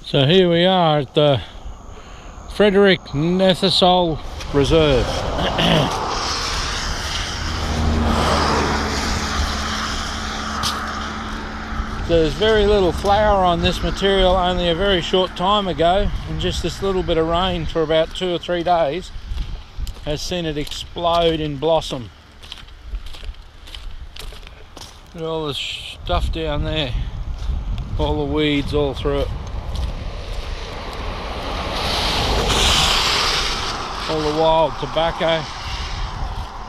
So here we are at the Frederick Nethasol Reserve. So there's very little flower on this material only a very short time ago, and just this little bit of rain for about 2 or 3 days has seen it explode in blossom. Look at all the stuff down there, all the weeds all through it. All the wild tobacco.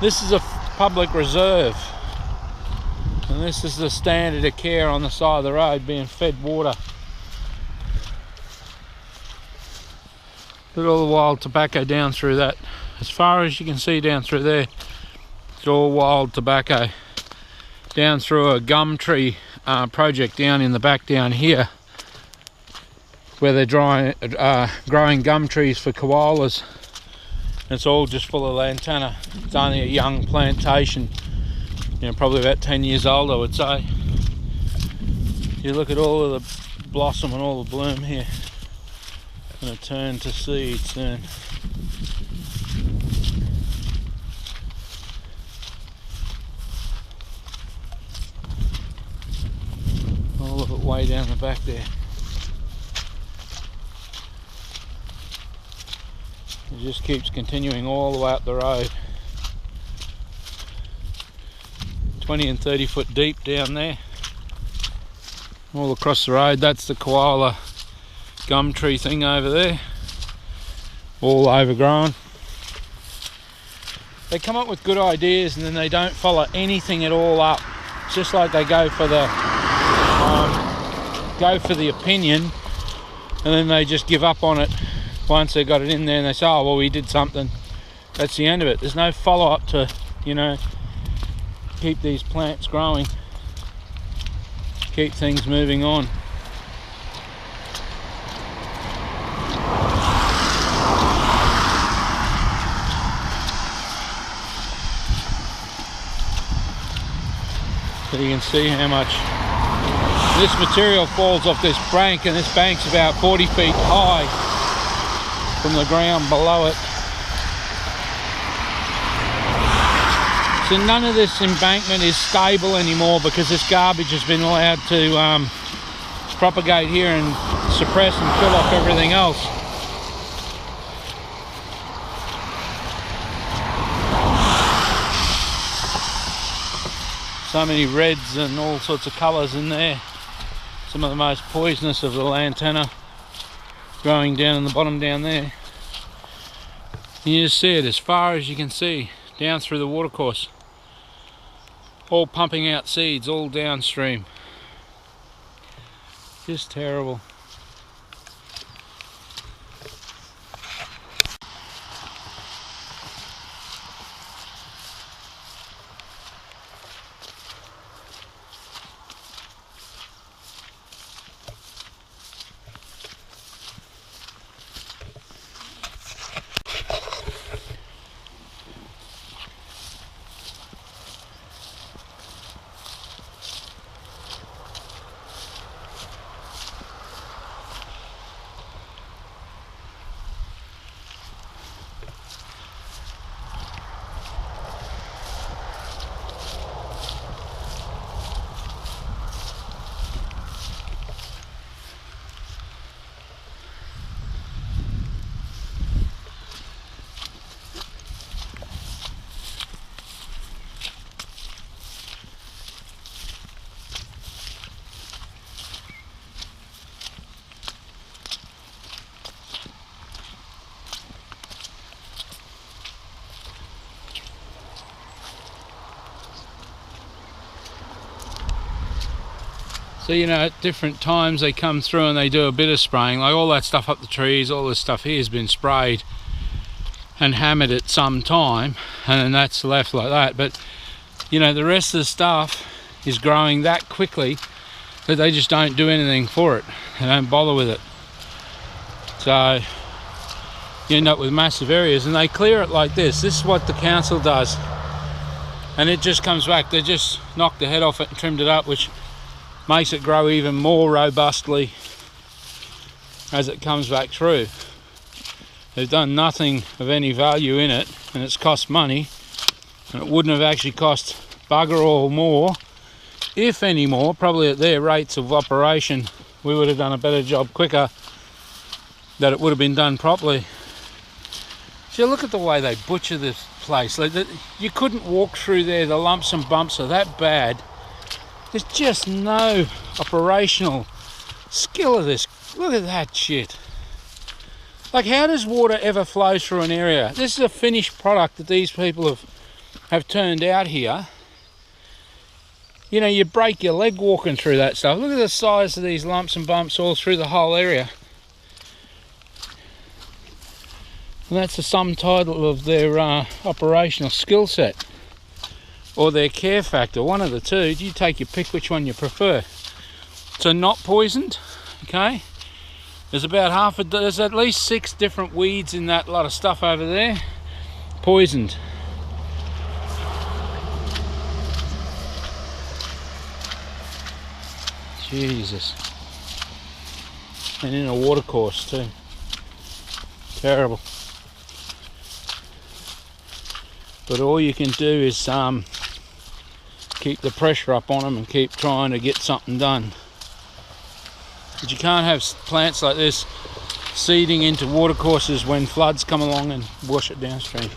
This is a public reserve, and this is the standard of care on the side of the road, being fed water. Look at all the wild tobacco down through that. As far as you can see down through there, it's all wild tobacco. Down through a gum tree project down in the back down here, where they're growing gum trees for koalas. It's all just full of lantana. It's only a young plantation, you know, probably about 10 years old, I would say. You look at all of the blossom and all the bloom here. It's going to turn to seed soon. All of it way down the back there. It just keeps continuing all the way up the road. 20 and 30 foot deep down there. All across the road, that's the koala gum tree thing over there. All overgrown. They come up with good ideas and then they don't follow anything at all up. It's just like they go for the opinion, and then they just give up on it once they got it in there, and they say, oh well, we did something. That's the end of it. There's no follow-up to, you know, keep these plants growing, keep things moving on. So you can see how much this material falls off this bank, and this bank's about 40 feet high from the ground below it. So none of this embankment is stable anymore because this garbage has been allowed to propagate here and suppress and kill off everything else. So many reds and all sorts of colours in there. Some of the most poisonous of the lantana growing down in the bottom down there. You just see it as far as you can see down through the watercourse, all pumping out seeds all downstream. Just terrible. So, you know, at different times they come through and they do a bit of spraying, like all that stuff up the trees, all this stuff here has been sprayed and hammered at some time, and then that's left like that. But, you know, the rest of the stuff is growing that quickly that they just don't do anything for it. They don't bother with it. So you end up with massive areas, and they clear it like this. This is what the council does. And it just comes back. They just knocked the head off it and trimmed it up, which makes it grow even more robustly as it comes back through. They've done nothing of any value in it, and it's cost money, and it wouldn't have actually cost bugger all more, if any more. Probably at their rates of operation we would have done a better job quicker, that it would have been done properly. So look at the way they butcher this place. Like, you couldn't walk through there. The lumps and bumps are that bad. There's just no operational skill of this. Look at that shit. Like, how does water ever flow through an area? This is a finished product that these people have turned out here. You know, you break your leg walking through that stuff. Look at the size of these lumps and bumps all through the whole area. And that's the sum total of their operational skill set, or their care factor, one of the two. You take your pick which one you prefer. So not poisoned, okay? There's about there's at least 6 different weeds in that lot of stuff over there. Poisoned. Jesus. And in a watercourse too. Terrible. But all you can do is keep the pressure up on them and keep trying to get something done. But you can't have plants like this seeding into watercourses when floods come along and wash it downstream.